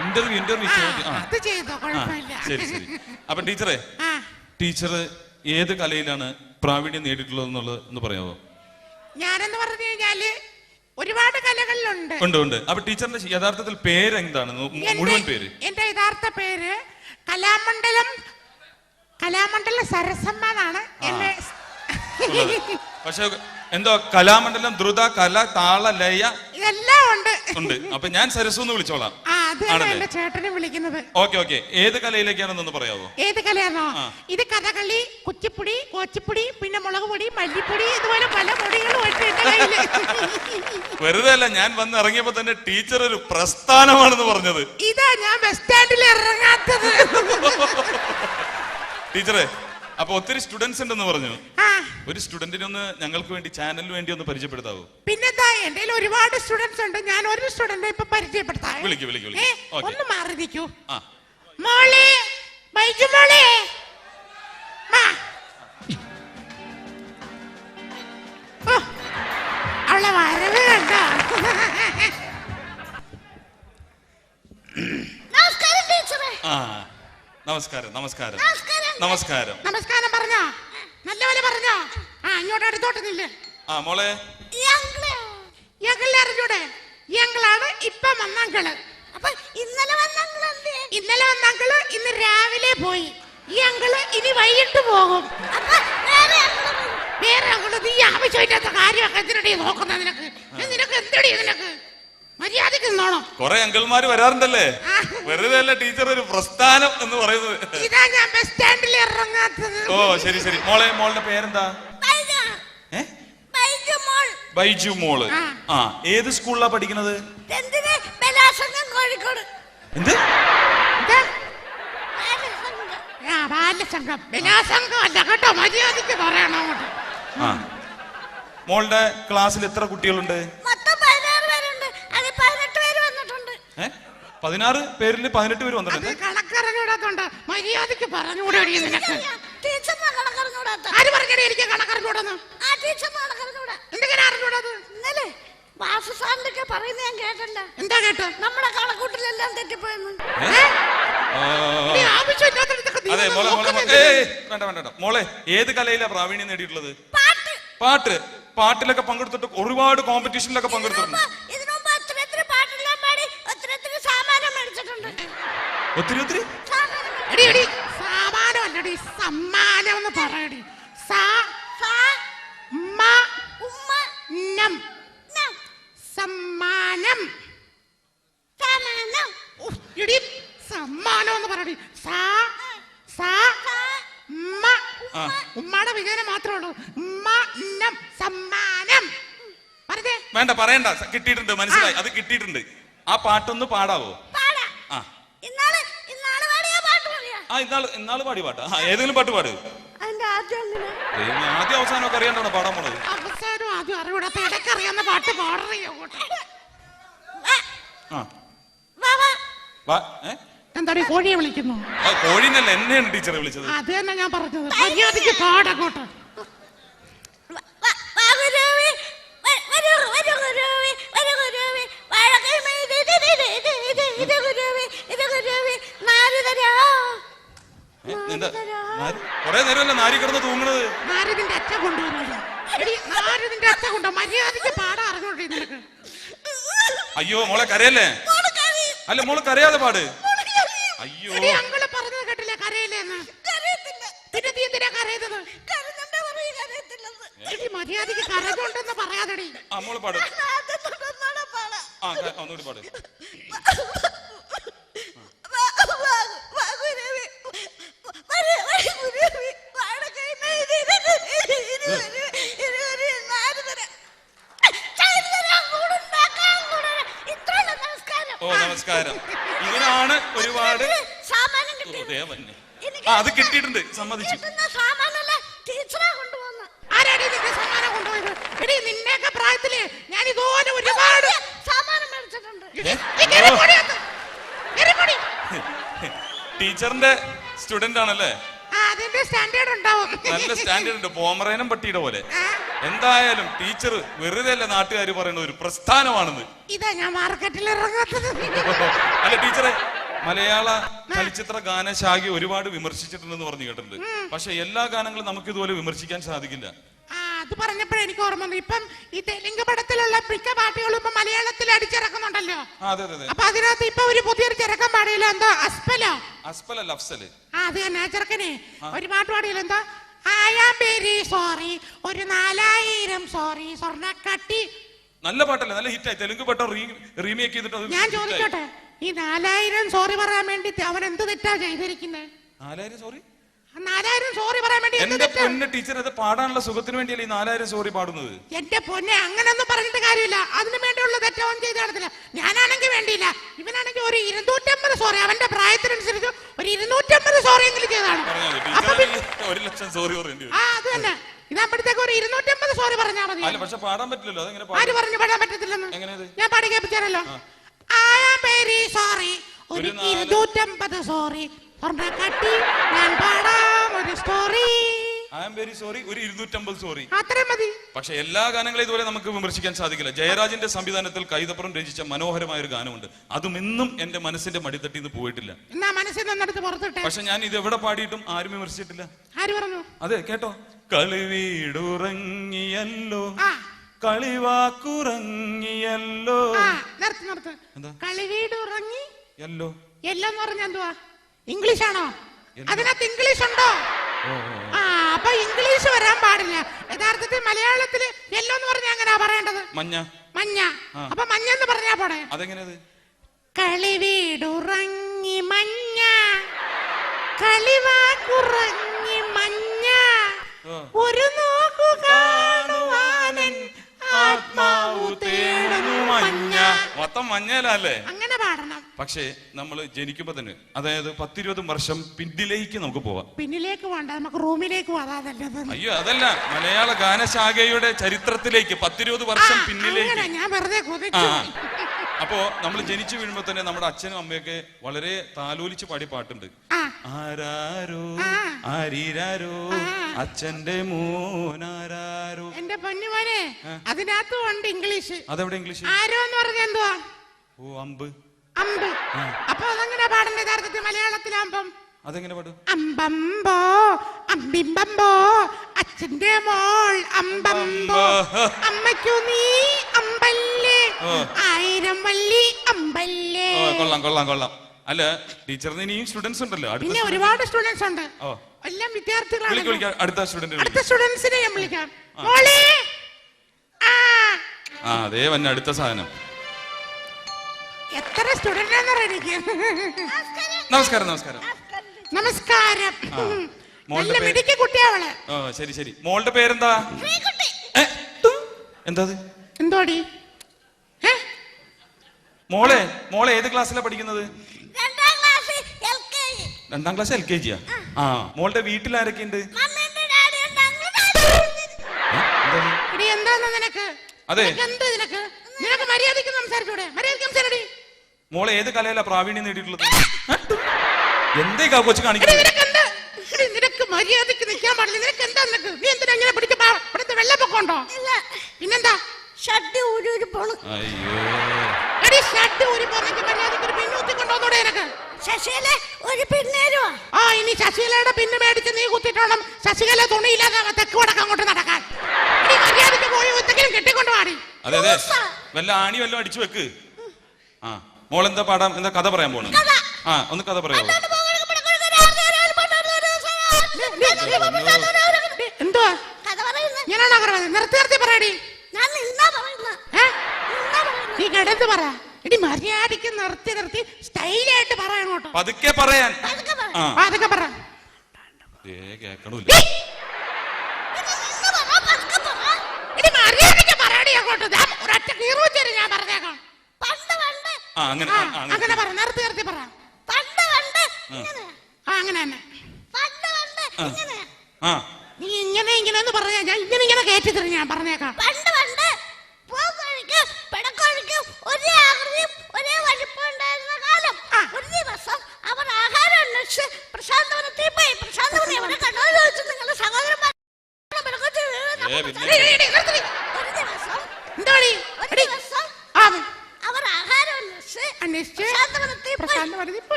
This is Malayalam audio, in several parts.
ഇന്റർവ്യൂ ശരി ശരി. അപ്പൊ ടീച്ചർ ഏത് കലയിലാണ് പ്രാവീണ്യം നേടിയിട്ടുള്ളത് എന്നുള്ളത് ഒന്ന് പറയാമോ? ഞാനെന്ന് പറഞ്ഞു കഴിഞ്ഞാല് ഒരുപാട് കലകളിലുണ്ട്. ഉണ്ട്. അപ്പൊ ടീച്ചറിന്റെ യഥാർത്ഥത്തിൽ പേര് എന്താണ്? മുഴുവൻ പേര്? എന്റെ യഥാർത്ഥ പേര് കലാമണ്ഡലം സരസമ്മ എന്നാണ്. പക്ഷെ എന്തോ കലാമണ്ഡലം, ദ്രുത, കല, താള, ലയ ഇതെല്ലാം ഉണ്ട്. അപ്പൊ ഞാൻ സരസു എന്ന് വിളിച്ചോളാം. ചേട്ടനെ വിളിക്കുന്നത്. ഓക്കെ. ഏത് കലയിലേക്കാണെന്നൊന്ന് പറയാവോ? ഏത് കലയാണോ? ഇത് കഥകളി, കുച്ചിപ്പുടി, കോച്ചിപ്പുടി, പിന്നെ മുളക് പൊടി, മല്ലിപ്പൊടി, ഇതുപോലെ പല പൊടികളും വെറുതെ അല്ല, ഞാൻ വന്ന് ഇറങ്ങിയപ്പോ തന്നെ ടീച്ചർ ഒരു പ്രസ്ഥാനമാണെന്ന് പറഞ്ഞത്. ഇതാ ഞാൻ ബസ് സ്റ്റാൻഡിൽ ഇറങ്ങാത്തത്. ടീച്ചറെ, അപ്പൊ ഒത്തിരി സ്റ്റുഡൻസ് ഉണ്ടെന്ന് പറഞ്ഞു. ഒരു സ്റ്റുഡന്റിനെ ഒന്ന് ഞങ്ങൾക്ക് വേണ്ടി, ചാനലിന് വേണ്ടി ഒന്ന് പരിചയപ്പെടുത്താവോ? പിന്നെന്താ, എന്റെ ഒരുപാട് സ്റ്റുഡൻസ് ഉണ്ട്. ഞാൻ ഒരു സ്റ്റുഡന്റിനെ ഇപ്പൊ പരിചയപ്പെടുത്താം. വിളിക്കൂ. ഒന്ന് മാറി നിൽക്കൂ. മോളെ, ബൈജു മോളെ, അവളെ വരവ് കണ്ടോ? നമസ്കാരം പറഞ്ഞോ? നല്ലപോലെ പറഞ്ഞോ? ഇങ്ങോട്ട് അടുത്തോട്ടുന്നില്ലേ? മോളെ, അറിഞ്ഞൂടെ? ഞങ്ങളാണ് ഇപ്പൊ വന്നങ്ങള്. അപ്പൊ ഇന്നലെ വന്നങ്ങള് ഇന്ന് രാവിലെ പോയി. ഈ അങ്കിള് ഇനി വൈകിട്ട് പോകും. വേറെ അങ്കിള് നീ ആവശ്യമില്ലാത്ത കാര്യമൊക്കെ എന്തിനടി നോക്കുന്ന? നിനക്ക് എന്തടി? നിനക്ക് മര്യാദക്ക് നിന്നോണം. കൊറേ അങ്കിൾമാര് വരാറുണ്ടല്ലേ? വെറുതെ അല്ല ടീച്ചർ ഒരു പ്രസ്ഥാനം എന്ന് പറയുന്നത്. ഇതാ ഞാൻ ബസ് സ്റ്റാൻഡിൽ ഇറങ്ങാത്തത്. ശരി. മോളുടെ പേരെന്താ? ബൈജു മോള്. ഏത് സ്കൂളിലാ പഠിക്കുന്നത്? എന്ത്? മോളുടെ ക്ലാസ്സിൽ എത്ര കുട്ടികളുണ്ട്? 16 പേരിൽ 18 പേര് വന്നിട്ടുണ്ട്. കണക്കറിഞ്ഞൂടാത്തോണ്ട് മര്യാദക്ക് പറഞ്ഞുകൂടെ? ആര് പറഞ്ഞേ എനിക്ക് കണക്കറിഞ്ഞൂടെന്ന്? എന്തെങ്കിലും അറിഞ്ഞൂടത്? എന്താ കേട്ടോ? നമ്മുടെ കണക്കൂട്ടിലെല്ലാം തെറ്റിപ്പോയെന്ന്. വേണ്ട. മോളെ, ഏത് കലയിലാ പ്രാവീണ്യം നേടിയിട്ടുള്ളത്? പാട്ടിലൊക്കെ പങ്കെടുത്തിട്ട് ഒരുപാട് കോമ്പറ്റീഷനിലൊക്കെ പങ്കെടുത്തിട്ടുണ്ട്. ഒത്തിരി സാമാനമല്ലടി, സമ്മാനം എന്ന് പറയടി. സമ്മാനം എന്ന് പറയടി. ഉമ്മയുടെ വിജയനം മാത്രമേ ഉള്ളൂ. സമ്മാനം വേണ്ട, പറയണ്ട. കിട്ടിയിട്ടുണ്ട്, മനസ്സിലായി. അത് കിട്ടിയിട്ടുണ്ട്. ആ പാട്ടൊന്ന് പാടാവോ? ഇന്നാള് പാടി പാട്ടാ? ഏതെങ്കിലും പാട്ട് പാട്. ആദ്യം അവസാനമൊക്കെ അറിയാണ്ടാണ് പാടാൻ പോണത്. അറിയാവുന്ന പാട്ട് പാടറിയോ? എന്താ കോഴിയെ വിളിക്കുന്നു? കോഴിന്നല്ല, എന്നെയാണ് ടീച്ചറെ വിളിച്ചത്. അത് തന്നെ ഞാൻ പറഞ്ഞത്. മര്യാദയ്ക്ക് പാടങ്ങോട്ട്. കൊറേ നേരമല്ല നാരി കിടന്ന് തൂങ്ങണത്. നാരദിന്റെ അച്ഛൻ കൊണ്ടുവരുമല്ലോ. മര്യാദയ്ക്ക് പാടാ അറിഞ്ഞോട്ടെ നിനക്ക്. അയ്യോ മോളെ, കരയല്ലേ? അല്ല മോള് കരയാതെ പാട്. അയ്യോ, അങ്ങള് പറഞ്ഞത് കേട്ടില്ലേ കരയില്ലെന്ന്? പിന്നെ നീ എന്തിനാ കരയുന്നത്? മര്യാദയ്ക്ക് കരഞ്ഞുണ്ടെന്ന് പറയാതെടി. മോള് പാട്. ഒന്നുകൂടി പാട്. നമസ്കാരം. ഇതിനാണ് ഒരുപാട് അത് കിട്ടിയിട്ടുണ്ട്, സമ്മതിച്ചു. നിന്നെയൊക്കെ പ്രായത്തില് ഞാൻ ഇതുപോലെ ഒരുപാട് സാമാനം മേടിച്ചിട്ടുണ്ട്. ടീച്ചറിന്റെ സ്റ്റുഡന്റ് ആണല്ലേ? അതിന്റെ സ്റ്റാൻഡേർഡ് ഉണ്ടാവും. നല്ല സ്റ്റാൻഡേർഡ് ഉണ്ട്. പോമറേനും പട്ടിയുടെ പോലെ. എന്തായാലും ടീച്ചർ വെറുതെ അല്ല നാട്ടുകാർ പറയുന്നത് ഒരു പ്രസ്ഥാനമാണെന്ന്. ഇതാ ഞാൻ മാർക്കറ്റിൽ ഇറങ്ങാത്തത്. അല്ല ടീച്ചറെ, മലയാള ചലച്ചിത്ര ഗാനശാഖ ഒരുപാട് വിമർശിച്ചിട്ടുണ്ടെന്ന് പറഞ്ഞു കേട്ടിട്ടുണ്ട്. പക്ഷെ എല്ലാ ഗാനങ്ങളും നമുക്ക് ഇതുപോലെ വിമർശിക്കാൻ സാധിക്കില്ല. അത് പറഞ്ഞപ്പോഴേ എനിക്ക് ഓർമ്മ വന്നു. ഇപ്പം ഈ തെലുങ്ക് പടത്തിലുള്ള മിക്ക പാട്ടുകളും ഇപ്പൊ മലയാളത്തിൽ അടിച്ചിറക്കുന്നുണ്ടല്ലോ. അതെ അതെ. അപ്പൊ അതിനകത്ത് ഇപ്പൊ ഒരു പുതിയൊരു ചെറുക്കൻ പാടിയില്ല, എന്തോ അസ്ഫലോ അസ്ഫലല്ല അഫ്സല്. അത് തന്നെ ചെറുക്കനെ ഒരു പാട്ട് പാടിയില്ല, എന്തോ I am very sorry, ഒരു 4000 സോറി സ്വർണ്ണക്കട്ടി. നല്ല പാട്ടല്ലേ, നല്ല ഹിറ്റായി. തെലുങ്ക് പാട്ട് റീമേക്ക് ചെയ്തിട്ട് ഞാൻ ചോദിച്ചോട്ടെ, ഈ 4000 സോറി പറയാൻ വേണ്ടി അവൻ എന്ത് തെറ്റാ ചെയ്തിരിക്കുന്നത്? 4000 സോറി 4000 സോറി പറയാൻ വേണ്ടി എന്റെ പൊന്നെ ടീച്ചർ, അത് പാടാനുള്ള സുഖത്തിന് വേണ്ടിയല്ലേ ഈ 4000 സോറി പാടുന്നത്? എന്റെ പൊന്നെ, അങ്ങനൊന്നും പറഞ്ഞിട്ട് കാര്യമില്ല. അതിനു വേണ്ടിയുള്ള തെറ്റവും ചെയ്ത് നടത്തില്ല. ഞാനാണെങ്കിൽ വേണ്ടിയില്ല, ഇവനാണെങ്കിൽ ഒരു 250 സോറി, അവന്റെ പ്രായത്തിനനുസരിച്ച് ഒരു 250 സോറി എങ്കിലും ചെയ്താണ്. 1,00,000 സോറി പറയേണ്ടി വരും. അത് തന്നെ, ഇതാകുമ്പോഴത്തേക്ക് ഒരു 250 സോറി പറഞ്ഞാൽ മതി. അല്ല പക്ഷെ പാടാൻ പറ്റില്ലല്ലോ. ആര് പറഞ്ഞു പാടാൻ പറ്റത്തില്ലെന്ന്? ഞാൻ പാടി കേൾപ്പിച്ചാലോ. I am very sorry, ഒരു 250 സോറി സ്വർണ്ണക്കട്ടി, ഞാൻ പാടാം ഒരു story. I am very sorry, ഒരു 250 സോറി, അത്രയും മതി. പക്ഷെ എല്ലാ ഗാനങ്ങളും ഇതുപോലെ നമുക്ക് വിമർശിക്കാൻ സാധിക്കില്ല. ജയരാജിന്റെ സംവിധാനത്തിൽ കൈതപ്പുറം രചിച്ച മനോഹരമായ ഒരു ഗാനമുണ്ട്. അതും ഇന്നും എന്റെ മനസ്സിന്റെ മടിത്തട്ടി നിന്ന് പോയിട്ടില്ല. എന്നാ മനസ്സിൽ നിന്നെടുത്ത് പുറത്തിട്ടെ. പക്ഷെ ഞാൻ ഇത് എവിടെ പാടിയിട്ടും ആരും വിമർശിച്ചിട്ടില്ല. ആര് പറഞ്ഞു? അതെ കേട്ടോ. കളിവീടുറങ്ങിയല്ലോ, കളിവാക്കുറങ്ങിയല്ലോ. നിർത്ത്. കളിവീടുറങ്ങി യല്ലോ എല്ലാം പറഞ്ഞ എന്തുവാ? ഇംഗ്ലീഷ് ആണോ? അതിനകത്ത് ഇംഗ്ലീഷ് ഉണ്ടോ? അപ്പൊ ഇംഗ്ലീഷ് വരാൻ പാടില്ല. യഥാർത്ഥത്തിൽ മലയാളത്തില് യെല്ലോ എന്ന് പറഞ്ഞാ എങ്ങനെയാ പറയേണ്ടത്? മഞ്ഞ. മഞ്ഞ. അപ്പൊ മഞ്ഞ എന്ന് പറഞ്ഞാ പോടെ? അതെങ്ങനെയത്? കളിവീടുറങ്ങി മഞ്ഞ, കളിവാക്കുറങ്ങി മഞ്ഞ, ഒരു നോക്കു കാണുവാനൻ ആത്മാവു തേടുന്നു മഞ്ഞ. മൊത്തം മഞ്ഞലല്ലേ? അങ്ങനെ പാടണം. പക്ഷേ നമ്മൾ ജനിക്കുമ്പോ തന്നെ, അതായത് 10-20 വർഷം പിന്നിലേക്ക് നമുക്ക് പോവാം. പിന്നിലേക്ക് വേണ്ട, നമുക്ക് റൂമിലേക്ക് പോകാതല്ലത്. അയ്യോ അതല്ല, മലയാള ഗാനശാഖയുടെ ചരിത്രത്തിലേക്ക് 10-20 വർഷം പിന്നിലേക്ക്. ഞാൻ വെറുതെ കൊതിച്ചു. അപ്പോ നമ്മൾ ജനിച്ചു വീഴുമ്പോ തന്നെ നമ്മുടെ അച്ഛനും അമ്മയൊക്കെ വളരെ താലോലിച്ച് പാടി പാട്ടുണ്ട്. ആരാരോ ആരീരാരോ അച്ഛന്റെ മോനാരോ. എന്റെ പൊന്നുമോനെ, അതിനകത്തും ഉണ്ട് ഇംഗ്ലീഷ്. അതെവിടെ ഇംഗ്ലീഷ്? ആരോ എന്ന് പറഞ്ഞ എന്തുവാ? ഓ അമ്പ്. അമ്പ്. അപ്പൊ അതെങ്ങനെ പാടേണ്ട യഥാർത്ഥത്തിൽ മലയാളത്തിലാകുമ്പം? അതെങ്ങനെ പാടും? അമ്പമ്പോ അമ്പിമ്പമ്പോ അച്ഛന്റെ മോൾ അമ്പമ്പോ, അമ്മയ്ക്കു നീ അമ്പല്ലേ, 1000 വള്ളി അമ്പല്ലേ. കൊള്ളാം. അല്ല ടീച്ചറിന് ഇനിയും സ്റ്റുഡൻസ് ഉണ്ടല്ലോ. പിന്നെ ഒരുപാട് സ്റ്റുഡൻസ് ഉണ്ട്, എല്ലാം വിദ്യാർത്ഥികളാണ്. അടുത്ത സ്റ്റുഡൻസിനെ ഞാൻ വിളിക്കാം. മോളെ. അതേ വന്ന അടുത്ത സാധനം. എത്ര സ്റ്റുഡന്റ് ആണെന്നറിയാം. നമസ്കാരം. നല്ല മിടുക്കി കുട്ടിയാവള്. ശരി. മോളുടെ പേരെന്താ? എന്താ? എന്തോടി മോളെ ഏത് ക്ലാസ്സിലാണ് പഠിക്കുന്നത്? 2ാം ക്ലാസ് LKG. മോളുടെ വീട്ടിൽ ആരൊക്കെ ഉണ്ട്? എന്താന്ന് നിനക്ക്? അതെ, നിനക്ക് മര്യാദയ്ക്ക് സംസാരിച്ചൂടെ? മര്യാദയ്ക്ക് സംസാരിക്കടി. മോളെ ഏത് കലയിലാ പ്രാവീണ്യം നേടിയിട്ടുള്ളത്? എന്തേക്കാ കൊച്ചു കാണിക്കുന്നത്? നിനക്ക് മര്യാദയ്ക്ക് നിൽക്കാൻ പാടില്ല. നിനക്ക് എന്താ? നീ എന്തിനാ ഇങ്ങനെ പിടിച്ച് വെള്ളപ്പൊക്കമുണ്ടോ? പിന്നെന്താ? ഷർട്ട് ഊരി പോണു. ഷർട്ട് ഊരി പോന്നെങ്കിൽ മര്യാദയ്ക്ക് ഒരു പിന്നു കുത്തിക്കൊണ്ടോന്നൂടെ നിനക്ക്? ശശികല ഒരു പിന്നേരുവാ. ഇനി ശശികലയുടെ പിന്ന് മേടിച്ച് നീ കുത്തിട്ടോണം ശശികല തുണിയില്ലാതെ തെക്ക് വടക്ക് അങ്ങോട്ട് നടക്കാൻ. നീ മര്യാദയ്ക്ക് പോയി ഒത്തെങ്കിലും കെട്ടിക്കൊണ്ട് പാടി. അതെ വല്ല ആണി വല്ലതും അടിച്ചു വെക്ക്. മോളെന്താ പാടാം? എന്താ കഥ പറയാൻ പോണു? ഒന്ന് കഥ പറയാമോ? എന്തുവാ ഞാനാണോ നിർത്തി പറയടി. നീ കിടന്ന് പറ. ഇടി മര്യാദയ്ക്ക് നിർത്തി സ്റ്റൈലായിട്ട് പറയണോട്ടോ. പതുക്കെ പറയാൻ. അതൊക്കെ പറ. കേക്കണില്ല. ഇടി മര്യാദയ്ക്ക് പറയടി അങ്ങോട്ട്. ഒരൊറ്റ കീറുവെച്ചേര് ഞാൻ പറഞ്ഞേക്കാം. അങ്ങനെ പറ. നിർത്തി പറ. അങ്ങനെ തന്നെ. നീ ഇങ്ങനെ എന്ന് പറഞ്ഞാ ഞാൻ ഇങ്ങനെ കയറ്റി തരും. ഞാൻ പറഞ്ഞേക്കാം. ഒരേ ആകൃതിയും ഒരേ വലിപ്പം ഉണ്ടായിരുന്ന കാലം. ഒരു ദിവസം അവർ ആഹാരം അന്വേഷിച്ച് പ്രശാന്തവനത്തിൽ പോയി. പ്രശാന്തവനെ എവിടെ കണ്ടോ ചോദിച്ചു. നിങ്ങളുടെ സഹോദരന്മാർ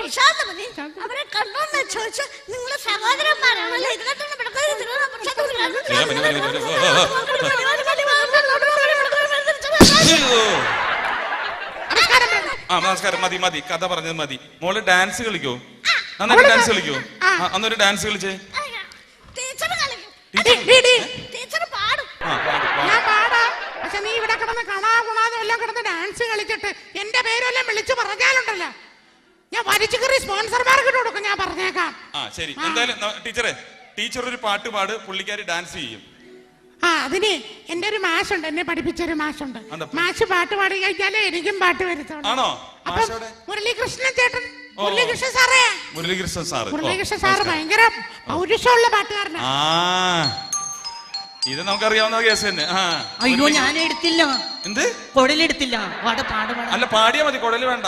പ്രശാന്തമതി അവരെ കണ്ടോന്ന് ചോദിച്ചു. നിങ്ങള് സഹോദരന്മാരാണല്ലോ. ഇതിനകത്തൊന്നും നമസ്കാരം. മതി മതി, കഥ പറഞ്ഞത് മതി. മോള് ഡാൻസ് കളിക്കോ? നന്നായിട്ട് ഡാൻസ് കളിക്കോ? അന്നൊരു ഡാൻസ് കളിച്ചേ. ഞാൻ പാടാം. പക്ഷെ നീ ഇവിടെ കിടന്ന് കാണാകുണാതെ എല്ലാം കിടന്ന് ഡാൻസ് കളിച്ചിട്ട് എന്റെ പേരെല്ലാം വിളിച്ചു പറഞ്ഞാലുണ്ടല്ലോ, ഞാൻ വലിച്ചു കയറി സ്പോൺസർമാർക്ക് കൊടുക്കും. ഞാൻ പറഞ്ഞേക്കാം. ശരി. എന്തായാലും ടീച്ചർ ഒരു പാട്ട് പാട്, പുള്ളിക്കാരി ഡാൻസ് ചെയ്യും. അതിന് എന്റെ ഒരു മാഷുണ്ട്, എന്നെ പഠിപ്പിച്ചൊരു മാഷുണ്ട്. മാഷ് പാട്ട് പാടി കഴിഞ്ഞാലേ എനിക്കും പാട്ട് വരുത്തുള്ളൂ. ആണോ? മുരളീകൃഷ്ണൻ ചേട്ടൻ, മുരളീകൃഷ്ണൻ സാറേ, മുരളീകൃഷ്ണൻ സാറ് ഭയങ്കര പൗരുഷമുള്ള പാട്ടുകാരനാണ്. ഇത് നമുക്കറിയാവുന്ന കേസ് തന്നെ. അയ്യോ, ഞാൻ എടുത്തില്ല. എന്ത്? കുഴലെടുത്തില്ല. അല്ല, പാടിയാ മതി, കുഴല് വേണ്ട.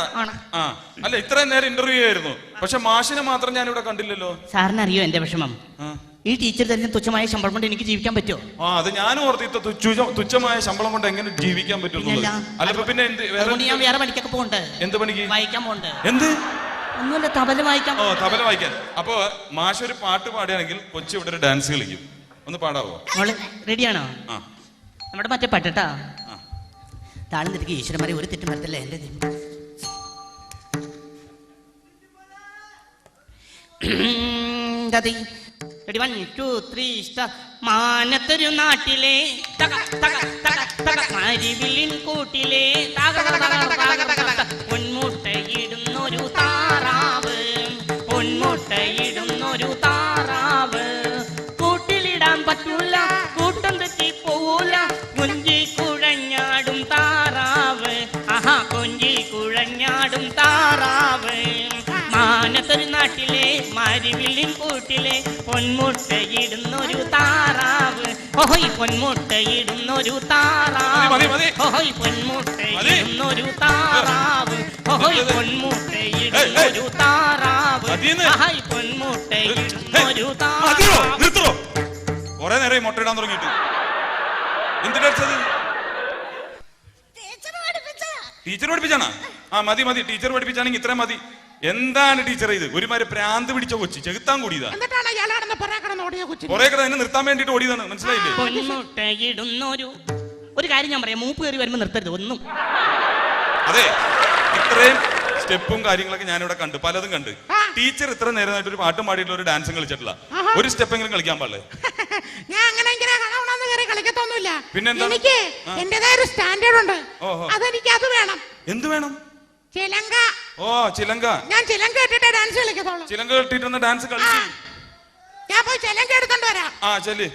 അല്ല, ഇത്രയും നേരം ഇന്റർവ്യൂ ആയിരുന്നു, പക്ഷെ മാഷിനെ മാത്രം ഞാൻ ഇവിടെ കണ്ടില്ലല്ലോ. സാറിന് അറിയോ എന്റെ വിഷമം? ഈ ടീച്ചർ തരുന്ന തുച്ഛമായ ശമ്പളം കൊണ്ട് എനിക്ക് ജീവിക്കാൻ പറ്റുമോ? അത് ഞാനും ഓർത്തിട്ട് തുച്ഛമായ ശമ്പളം കൊണ്ട് എങ്ങനെ ജീവിക്കാൻ പറ്റും? അല്ല, പിന്നെ ഞാൻ വേറെ പണിക്കൊക്കെ പോകണ്ട്. എന്ത് പണിക്ക്? വായിക്കാൻ പോകണ്ട്. എന്ത്? ഒന്നുമില്ല, തബല വായിക്കാൻ. തബല വായിക്കാൻ. അപ്പൊ മാഷ് ഒരു പാട്ട് പാടുകയാണെങ്കിൽ കൊച്ചു ഇവിടെ ഒരു ഡാൻസ് കളിക്കും. ഒന്ന് പാടാവോ? റെഡിയാണോ? നമ്മുടെ മറ്റേ പാട്ടാ. താളം തിരികെ ഈശ്വരന്മാരെ ഒരു തെറ്റും വരത്തില്ല. എന്റെ റെഡി, 1 2 3 സ്റ്റാർട്ട്. മാനത്തൊരു നാട്ടിലെ മരിവിലിൻ കൂട്ടിലെ പൊന്മുട്ടയിടുന്നൊരു താറാവ്, പൊന്മുട്ടയിടുന്നൊരു താറാവ്. കൂട്ടിലിടാൻ പറ്റൂല, കൂട്ടം തെറ്റി പോവൂല, കൊഞ്ചി കുഴഞ്ഞാടും താറാവ്. കൊഞ്ചി കുഴഞ്ഞാടും താറാവ്. മാനത്തൊരു നാട്ടിലെ മരിവിലിൻ കൂട്ടിലെ പൊന്മുട്ടയിടുന്നൊരു താറാവ്. ഓഹോയ് പൊന്മുട്ടയിടുന്നൊരു താറാവ്. ഓഹോയ് പൊന്മുട്ടയിടുന്നൊരു താറാവ്. ഓഹോയ് പൊന്മുട്ടയിടുന്നൊരു താറാവ്. ആഹായ് പൊന്മുട്ടയിടുന്നൊരു താറാവ്. കൊറേ നേരം മുട്ടയിടാൻ തുടങ്ങിയിട്ട് എന്തിനാ ടീച്ചർ പഠിപ്പിച്ചാണോ? മതി മതി, ടീച്ചർ പഠിപ്പിച്ചാണെങ്കിൽ ഇത്രയും മതി. എന്താണ് ടീച്ചർ ഇത്? ഒരുമാതിരി പ്രാന്ത് പിടിച്ച കൊച്ചി, ചെകുത്താൻ കൂടിയതാ. കൊറേ കട എന്നെ നിർത്താൻ വേണ്ടിട്ട് ഓടിയതാണ്, മനസ്സിലായില്ലേ? പൊന്മുട്ടയിടുന്നൊരു ഒരു കാര്യം ഞാൻ പറയാം, മൂപ്പ് കയറി വരുമ്പോ നിർത്തരുത് ഒന്നും. അതെ, ഇത്രയും സ്റ്റെപ്പും കാര്യങ്ങളൊക്കെ ഞാനിവിടെ കണ്ടു, പലതും കണ്ട്. ടീച്ചർ ഇത്ര നേരമായിട്ട് ഒരു പാട്ടും പാടിയിട്ടുള്ള ഒരു ഡാൻസും കളിച്ചിട്ടില്ല. ഒരു സ്റ്റെപ്പെങ്കിലും കളിക്കാൻ പാടില്ലേ? ഞാൻ അങ്ങനെ കളിക്കത്തൊന്നുമില്ല. പിന്നെന്താ? എനിക്ക് എന്റേതായ ഒരു സ്റ്റാൻഡേർഡ് ഉണ്ട്. അതെനിക്ക് അത് വേണം. എന്ത് വേണം? ചിലങ്ക. ചിലങ്ക. ഞാൻ ചിലങ്ക ഇട്ടിട്ടേ ഡാൻസ് കളിക്കത്തുള്ളൂ. ചിലങ്ക ഇട്ടിട്ട് ഡാൻസ് കളിക്കും. ഞാൻ പോയി ചിലങ്ക എടുത്തോണ്ട് വരാം. ചെല്ല്.